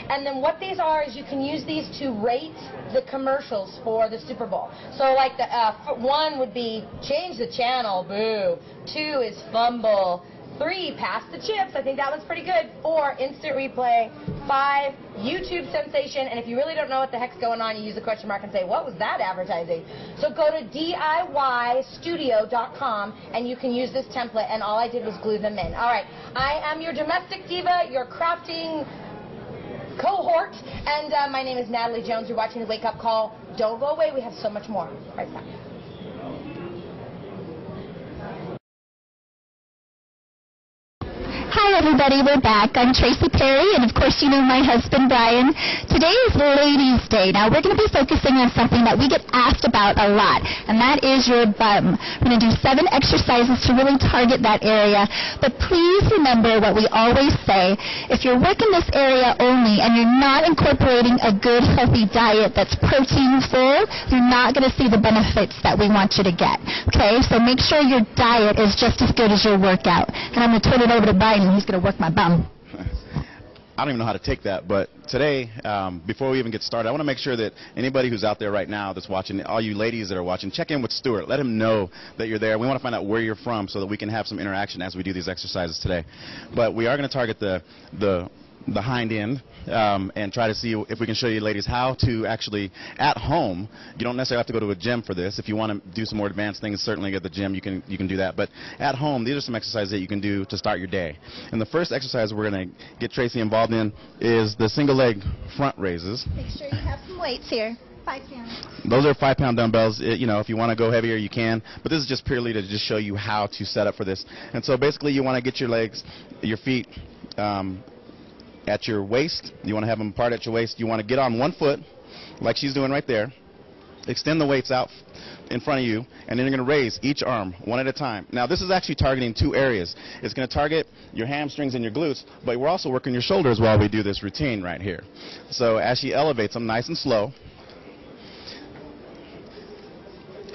And then what these are is you can use these to rate the commercials for the Super Bowl. So like the one would be change the channel, boo. 2 is fumble. 3, pass the chips. I think that one's pretty good. 4, instant replay. 5, YouTube sensation. And if you really don't know what the heck's going on, you use a question mark and say, what was that advertising? So go to DIYstudio.com and you can use this template. And all I did was glue them in. All right. I am your domestic diva, your crafting cohort, and my name is Natalie Jones. You're watching the Wake Up Call. Don't go away. We have so much more. Right back. Hi everybody, we're back. I'm Tracy Perry, and of course you know my husband Brian. Today is Ladies' Day. Now we're going to be focusing on something that we get asked about a lot, and that is your bum. We're going to do 7 exercises to really target that area, but please remember what we always say. If you're working this area only and you're not incorporating a good healthy diet that's protein full, you're not going to see the benefits that we want you to get. Okay, so make sure your diet is just as good as your workout. And I'm going to turn it over to Brian. He's going to work my bum. I don't even know how to take that, but today, before we even get started, I want to make sure that anybody who's out there right now that's watching, all you ladies that are watching, check in with Stuart. Let him know that you're there. We want to find out where you're from so that we can have some interaction as we do these exercises today. But we are going to target the hind end and try to see if we can show you ladies how to actually, at home, you don't necessarily have to go to a gym for this. If you want to do some more advanced things, certainly at the gym you can do that. But at home, these are some exercises that you can do to start your day. And the first exercise we're going to get Tracy involved in is the single leg front raises. Make sure you have some weights here. 5 pounds. Those are 5-pound dumbbells. You know, if you want to go heavier, you can. But this is just purely to just show you how to set up for this. And so basically you want to get your legs, your feet, at your waist. You want to have them apart at your waist. You want to get on one foot, like she's doing right there. Extend the weights out in front of you, and then you're going to raise each arm one at a time. Now, this is actually targeting 2 areas. It's going to target your hamstrings and your glutes, but we're also working your shoulders while we do this routine right here. So as she elevates them nice and slow,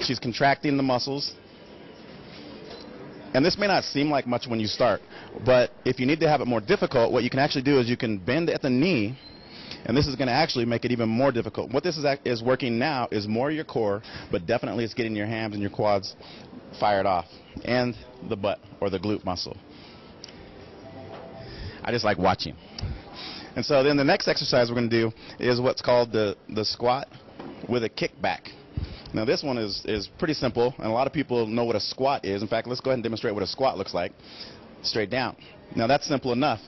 She's contracting the muscles. And this may not seem like much when you start, but if you need to have it more difficult, what you can actually do is you can bend at the knee, and this is going to actually make it even more difficult. What this is working now is more your core, but definitely it's getting your hams and your quads fired off, and the butt or the glute muscle. I just like watching. And so then the next exercise we're going to do is what's called the squat with a kickback. Now this one is pretty simple, and a lot of people know what a squat is. In fact, let's go ahead and demonstrate what a squat looks like. Straight down. Now that's simple enough,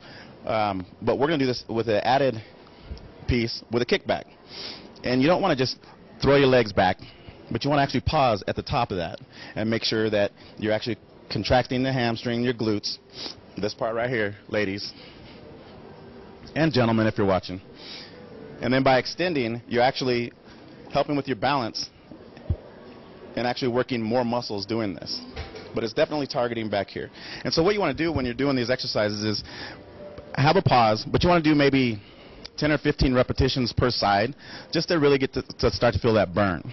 but we're going to do this with an added piece with a kickback. And you don't want to just throw your legs back, but you want to actually pause at the top of that and make sure that you're actually contracting the hamstring, your glutes, this part right here, ladies, and gentlemen if you're watching. And then by extending, you're actually helping with your balance and actually working more muscles doing this. But it's definitely targeting back here. And so what you want to do when you're doing these exercises is have a pause, but you want to do maybe 10 or 15 repetitions per side just to really get to start to feel that burn.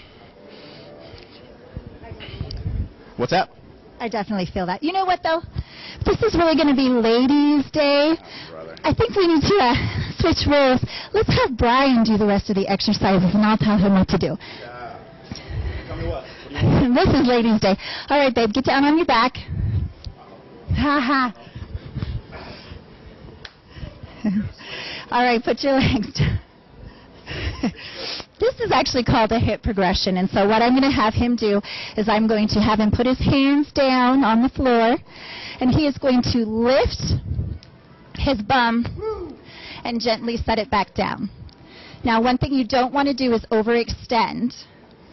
What's that? I definitely feel that. You know what, though? This is really going to be Ladies' Day. I think we need to switch roles. Let's have Brian do the rest of the exercises, and I'll tell him what to do. Tell me what. This is Ladies' Day. All right, babe, get down on your back. Ha ha. All right, put your legs down. This is actually called a hip progression, and so what I'm going to have him do is I'm going to have him put his hands down on the floor, and he is going to lift his bum and gently set it back down. Now, one thing you don't want to do is overextend,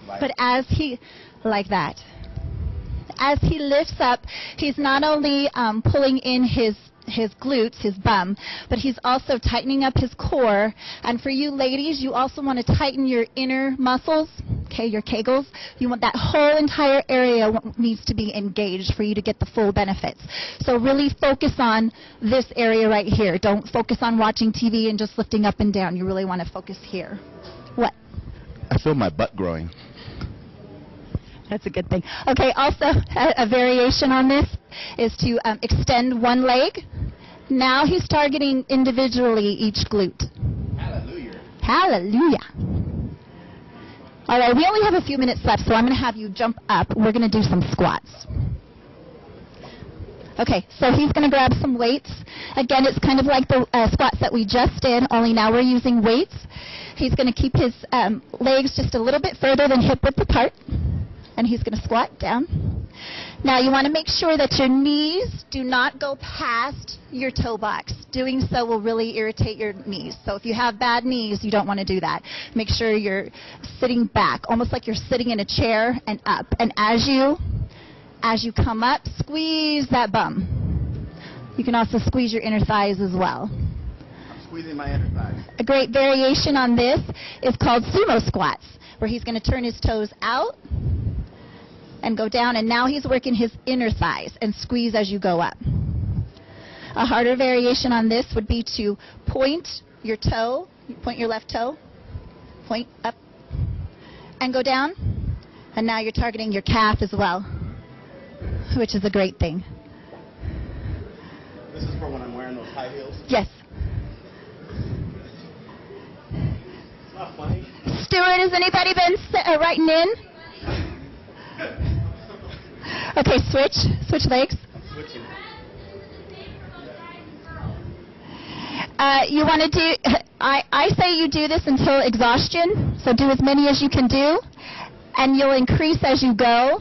but as he, like that, as he lifts up, he's not only pulling in his glutes, his bum, but he's also tightening up his core. And for you ladies, you also want to tighten your inner muscles, okay, your kegels. You want that whole entire area needs to be engaged for you to get the full benefits. So really focus on this area right here. Don't focus on watching TV and just lifting up and down. You really want to focus here. What? I feel my butt growing. That's a good thing. Okay, also a variation on this is to extend one leg. Now he's targeting individually each glute. Hallelujah. Hallelujah. All right, we only have a few minutes left, so I'm going to have you jump up. We're going to do some squats. Okay, so he's going to grab some weights. Again, it's kind of like the squats that we just did, only now we're using weights. He's going to keep his legs just a little bit further than hip-width apart. And he's going to squat down. Now you want to make sure that your knees do not go past your toe box. Doing so will really irritate your knees. So if you have bad knees, you don't want to do that. Make sure you're sitting back, almost like you're sitting in a chair and up. And as you come up, squeeze that bum. You can also squeeze your inner thighs as well. I'm squeezing my inner thighs. A great variation on this is called sumo squats, where he's going to turn his toes out and go down, and now he's working his inner thighs and squeeze as you go up. A harder variation on this would be to point your toe, point your left toe, point up, and go down, and now you're targeting your calf as well, which is a great thing. This is for when I'm wearing those high heels? Yes. It's not funny. Stuart, has anybody been writing in? Okay, switch legs. Switching. You want to do, I say you do this until exhaustion, so do as many as you can do, and you'll increase as you go,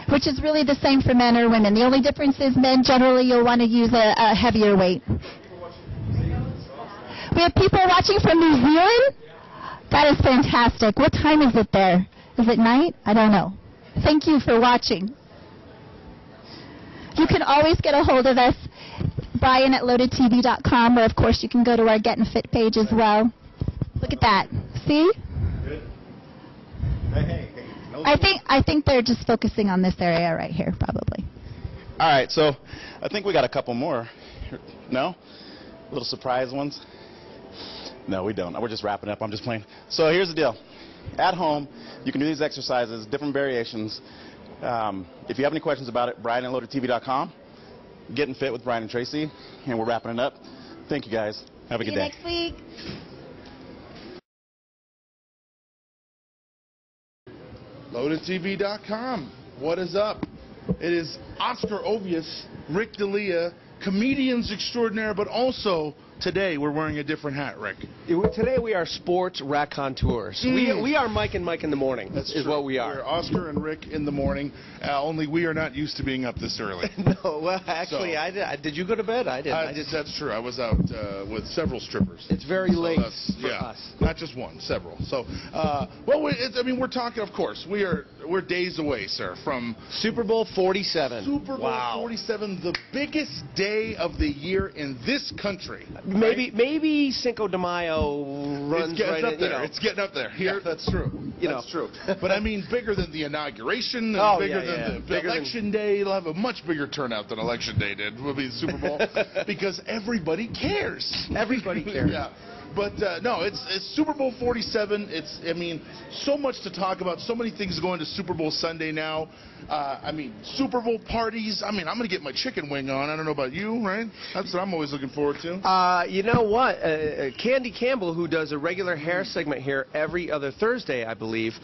which is really the same for men or women. The only difference is men generally you'll want to use a heavier weight. We have people watching from New Zealand? That is fantastic. What time is it there? Is it night? I don't know. Thank you for watching. You can always get a hold of us, Brian at LoadedTV.com, or of course you can go to our Getting Fit page as well. Look at that. See? Good. Hey. No I think they're just focusing on this area right here, probably. All right, so I think we got a couple more. No? Little surprise ones? No, we don't. We're just wrapping up. I'm just playing. So here's the deal. at home. You can do these exercises, different variations. If you have any questions about it, Brian at LoadedTV.com. Getting Fit with Brian and Traci, and we're wrapping it up. Thank you, guys. Have a good day. See you next week. LoadedTV.com. What is up? It is Oscar Ovius, Rick D'Elia, comedians extraordinaire, but also today we're wearing a different hat, Rick. Today we are sports raconteurs. We are Mike and Mike in the morning. That's is true. What we are. We're Oscar and Rick in the morning. Only we are not used to being up this early. No, well, actually, So- did you go to bed? I didn't. That's true. I was out with several strippers. It's very late for yeah, us. Not just one, several. So, we're talking. Of course, we're days away, sir, from Super Bowl 47. Super Bowl 47, the biggest day of the year in this country. Maybe Cinco de Mayo runs it's right up in, there. It's getting up there. Here, that's true. That's true. But I mean, bigger than the inauguration, and bigger than the election day. It'll have a much bigger turnout than election day did. Will be the Super Bowl because everybody cares. Everybody cares. Yeah. But no, it's Super Bowl 47. I mean, so much to talk about. So many things going to Super Bowl Sunday now. I mean, Super Bowl parties. I mean, I'm going to get my chicken wing on. I don't know about you, right? That's what I'm always looking forward to. You know what? Candy Campbell, who does a regular hair segment here every other Thursday, I believe,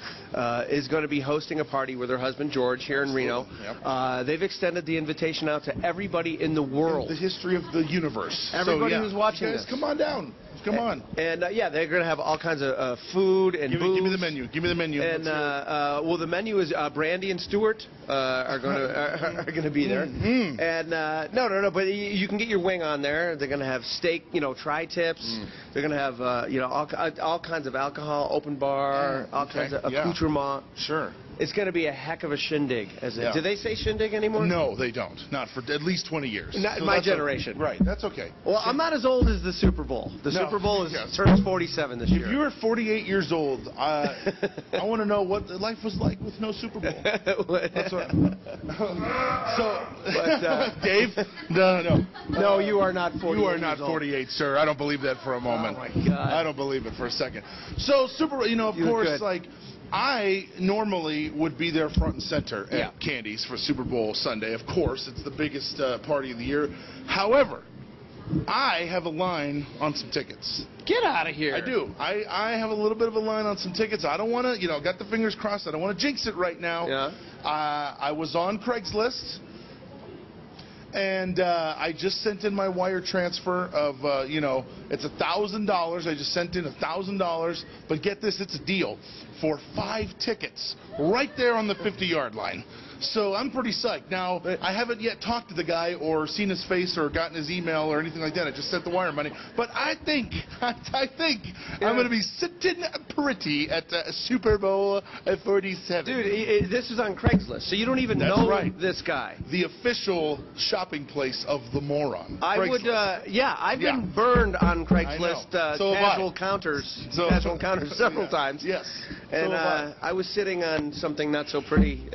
is going to be hosting a party with her husband, George, here in Reno. Yep. They've extended the invitation out to everybody in the world. The history of the universe. Everybody who's watching guys, this. come on down. Come on. And yeah, they're going to have all kinds of food and booze. Give me the menu. Give me the menu. And well, the menu is Brandi and Stuart are going to be there. And no. But you can get your wing on there. They're going to have steak, tri-tips. They're going to have all kinds of alcohol, open bar, all kinds of accoutrement. Sure. It's going to be a heck of a shindig. Do they say shindig anymore? No, they don't. Not for at least 20 years. Not my generation. Right. That's okay. Well, I'm not as old as the Super Bowl. The Super Bowl turns 47 this year. If you were 48 years old, I want to know what life was like with no Super Bowl. That's what. Dave? No, you are not 48. You are not 48, sir. I don't believe that for a moment. Oh my God. I don't believe it for a second. So Super Bowl, of course, like. I normally would be there front and center at Candy's for Super Bowl Sunday. Of course, it's the biggest party of the year. However, I have a line on some tickets. Get out of here. I do. I have a little bit of a line on some tickets. I don't want to, got the fingers crossed. I don't want to jinx it right now. Yeah. I was on Craigslist. And I just sent in my wire transfer of, it's $1,000. I just sent in $1,000. But get this, it's a deal for 5 tickets right there on the 50-yard line. So I'm pretty psyched. Now, I haven't yet talked to the guy or seen his face or gotten his email or anything like that. I just sent the wire money. But I think I'm going to be sitting pretty at Super Bowl 47. Dude, this is on Craigslist, so you don't even know this guy. The official shopping place of the moron. I've been burned on Craigslist casual counters several times. Yes. And I was sitting on something not so pretty.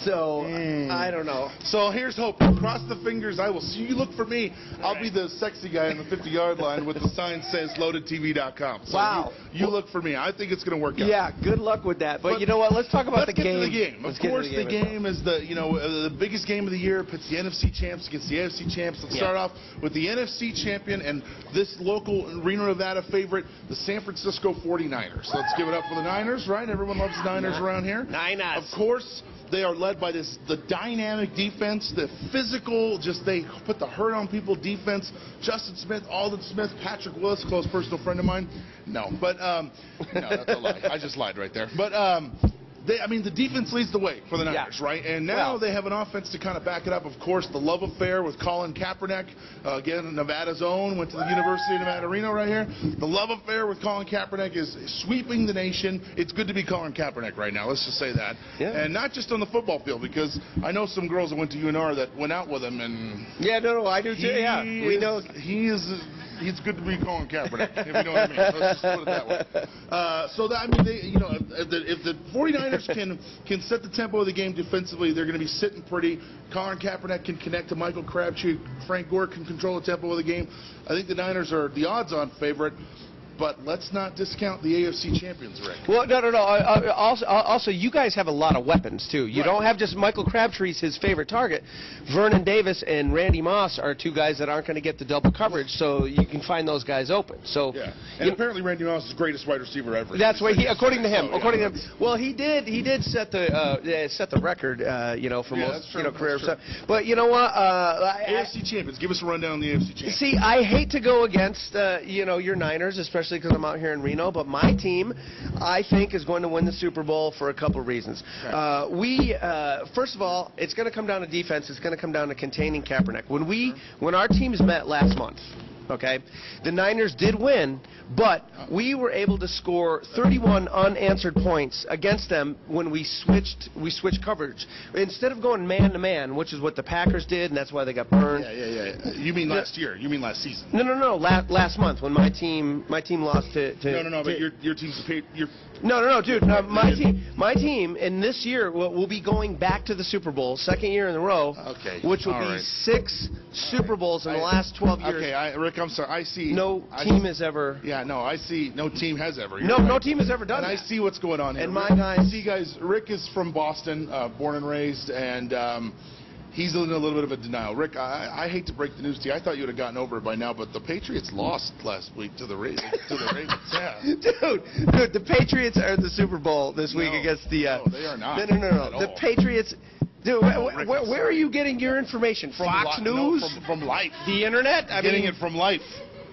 So, I don't know. So here's hope. Cross the fingers. I will see you. Look for me. I'll be the sexy guy on the 50-yard line with the sign says LoadedTV.com. So wow. You look for me. I think it's going to work out. Yeah, good luck with that. But you know what? Let's talk about the game. Let's get to the game. Of course, the game is the biggest game of the year. Pits the NFC champs against the AFC champs. Let's start off with the NFC champion and this local Reno, Nevada favorite, the San Francisco 49ers. Let's give it up for the Niners, right? Everyone loves the Niners around here. Niners. Of course. They are led by the dynamic defense, the physical, they put the hurt on people defense. Justin Smith, Alden Smith, Patrick Willis, close personal friend of mine. No, but no, that's a lie. I just lied right there. But the defense leads the way for the Niners, right? And now they have an offense to kind of back it up. Of course, the love affair with Colin Kaepernick, again, Nevada's own, went to the University of Nevada, Reno right here. The love affair with Colin Kaepernick is sweeping the nation. It's good to be Colin Kaepernick right now. Let's just say that. Yeah. And not just on the football field, because I know some girls that went to UNR that went out with him. And I do too. Yeah, we know. It's good to be Colin Kaepernick, if you know what I mean. Let's just put it that way. If the 49ers can set the tempo of the game defensively, they're going to be sitting pretty. Colin Kaepernick can connect to Michael Crabtree. Frank Gore can control the tempo of the game. I think the Niners are the odds-on favorite. but let's not discount the AFC champions, Rick. Well, no. Also, you guys have a lot of weapons, too. You don't have just Michael Crabtree's his favorite target. Vernon Davis and Randy Moss are two guys that aren't going to get the double coverage, so you can find those guys open. So, yeah. And apparently Randy Moss is the greatest wide receiver ever. That's what according to him. Well, he did set the record, for most career stuff. But you know what? AFC champions. Give us a rundown on the AFC champions. See, I hate to go against your Niners, especially because I'm out here in Reno. But my team, I think, is going to win the Super Bowl for a couple of reasons. First of all, it's going to come down to defense. It's going to come down to containing Kaepernick. When our teams met last month, okay, the Niners did win, but we were able to score 31 unanswered points against them when we switched coverage. Instead of going man to man, which is what the Packers did, and that's why they got burned. Yeah. You mean last year? You mean last season? No. Last month when my team lost to No. But your team's No, dude. No, my team, and this year will be going back to the Super Bowl, second year in a row, which will be 6 Super Bowls in the last 12 years. Okay, Rick, I'm sorry. I see. No team has ever. Yeah, no, I see. No team has ever. No team has ever done that. And I see what's going on here. And my guys. Rick is from Boston, born and raised, and he's in a little bit of a denial. Rick, I hate to break the news to you. I thought you would have gotten over it by now, but the Patriots lost last week to the Ravens. Yeah. Dude, the Patriots are in the Super Bowl this week against the. No, they are not. No. The Patriots. Dude, where are you getting your information? From Fox News? No, from Life. The Internet? Getting it from Life.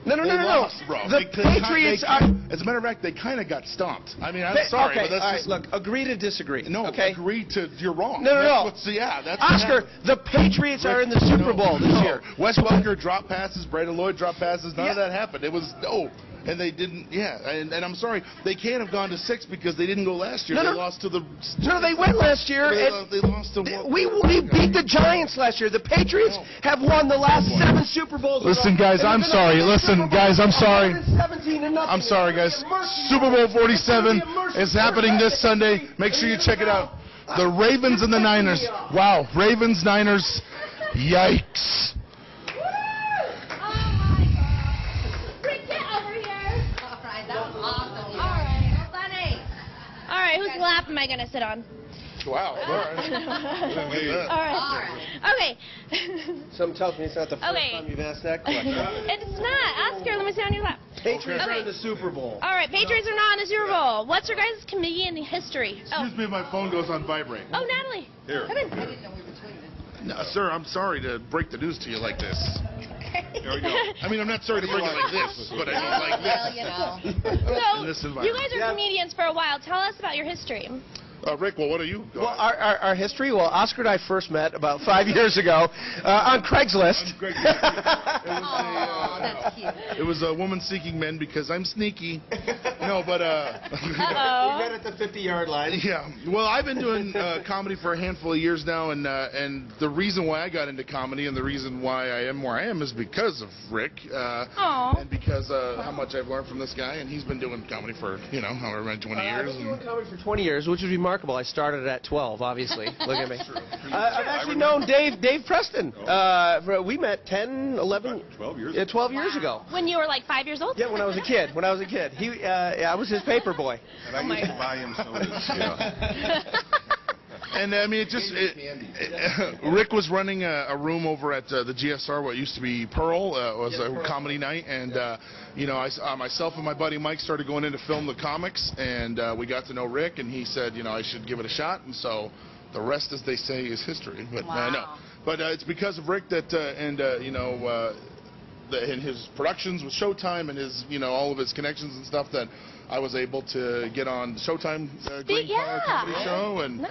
No. Lost, bro. The Patriots are... As a matter of fact, they kind of got stomped. I mean, I'm sorry, but that's just... Look, agree to disagree. No, agree to... You're wrong. No. That's Oscar, the Patriots are in the Super Bowl this year. Wes Welker dropped passes. Brandon Lloyd dropped passes. None of that happened. It was... And they didn't, and I'm sorry, they can't have gone to 6 because they didn't go last year. They lost to the... No, they went last year. They lost to... We beat the Giants last year. The Patriots have won the last 7 Super Bowls. Listen, guys, I'm sorry. I'm sorry, guys. Super Bowl 47 is happening this Sunday. Make sure you check it out. The Ravens and the Niners. Wow, Ravens, Niners. Yikes. All right, whose lap am I going to sit on? Wow. All right. Okay. Something tells me it's not the first time you've asked that question. It's not. Oscar, let me sit on your lap. Patriots are in the Super Bowl. All right, Patriots are not in the Super Bowl. What's your guys' comedian history? Excuse me, my phone goes on vibrate. Oh, Natalie. Here. Come in. No, sir, I'm sorry to break the news to you like this. There we go. I mean, I'm not sorry to break it like this, but I mean like this. Well, So, you guys are comedians for a while. Tell us about your history. Rick, well, what are you? Well, our history, well, Oscar and I first met about 5 years ago on Craigslist. That's cute. It was a woman seeking men because I'm sneaky. No, but... We met at the 50-yard line. Yeah. Well, I've been doing comedy for a handful of years now, and the reason why I got into comedy and the reason why I am where I am is because of Rick. And because how much I've learned from this guy, and he's been doing comedy for, however many 20 years. I've been doing comedy for 20 years, which is remarkable. I started at 12, obviously. Look at me. I've actually known Dave Preston. We met 10, 11... 12 years ago. 12 years ago. When you were like 5 years old? Yeah, when I was a kid. I was his paper boy. And I used to buy him sodas. And I mean, Rick was running a room over at the GSR, what used to be Pearl. It was a comedy night, and myself and my buddy Mike started going in to film the comics, and we got to know Rick, and he said, I should give it a shot, and so the rest, as they say, is history. But but it's because of Rick that in his productions with Showtime and his all of his connections and stuff that I was able to get on the Showtime Green Collar Comedy Show, and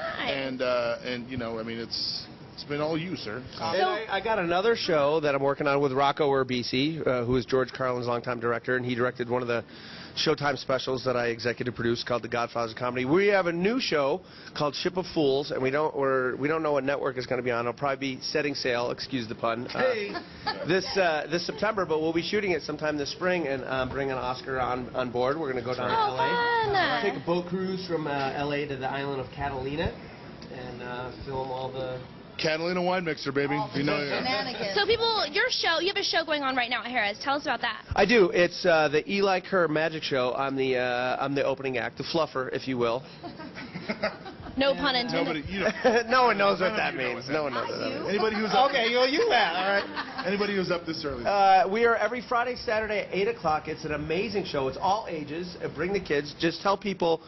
I mean it's been all you, sir. And I got another show that I'm working on with Rocco Urbisi, who is George Carlin's longtime director, and he directed one of the Showtime specials that I executive produced called The Godfathers of Comedy. We have a new show called Ship of Fools, and we don't know what network it's going to be on. It'll probably be setting sail, excuse the pun, this September, but we'll be shooting it sometime this spring and bringing Oscar on board. We're going to go down to L.A. Take a boat cruise from L.A. to the island of Catalina and film all the Catalina wine mixer, baby. You know, So people, you have a show going on right now at Harrah's. Tell us about that. I do. It's the Eli Kerr Magic Show. I'm the opening act, the fluffer, if you will. No pun intended. Nobody, you know, No one knows what that means. No one knows what that means. anybody who's up, Okay, you laugh. All right. anybody who's up this early. We are every Friday, Saturday at 8 o'clock. It's an amazing show. It's all ages. Bring the kids. Just tell people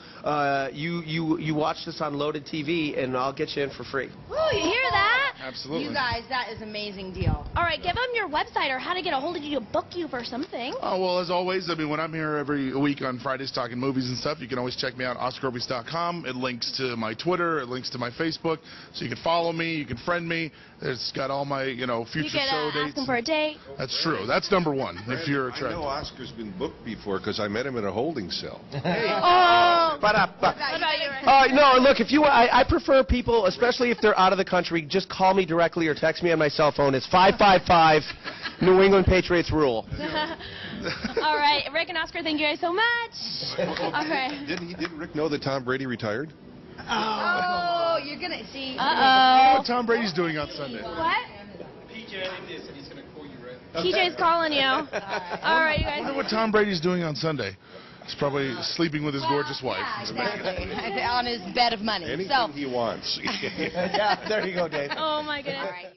you watch this on Loaded TV, and I'll get you in for free. Ooh, you hear that? Absolutely. You guys, that is an amazing deal. All right, give them your website or how to get a hold of you to book you for something. Oh, well, as always, I mean, when I'm here every week on Fridays talking movies and stuff, you can always check me out at OscarObies.com. It links to my Twitter. It links to my Facebook. So you can follow me. You can friend me. It's got all my, future You can show ask dates. them for a date. That's true. That's number one, if you're I know attracted. Oscar's been booked before because I met him in a holding cell. Oh. What about you, Rick? No, look, if I prefer people, especially if they're out of the country, just call me directly or text me on my cell phone. It's 555 New England Patriots rule. All right, Rick and Oscar, thank you guys so much. All right. Didn't Rick know that Tom Brady retired? Oh, you're going to see. What Tom Brady's doing on Sunday. What? TJ's calling you. All right, you I guys. wonder what Tom Brady's doing on Sunday. He's probably sleeping with his gorgeous wife. Yeah, exactly. On his bed of money. Anything So. he wants. Yeah, there you go, Dave. Oh, my goodness. All right.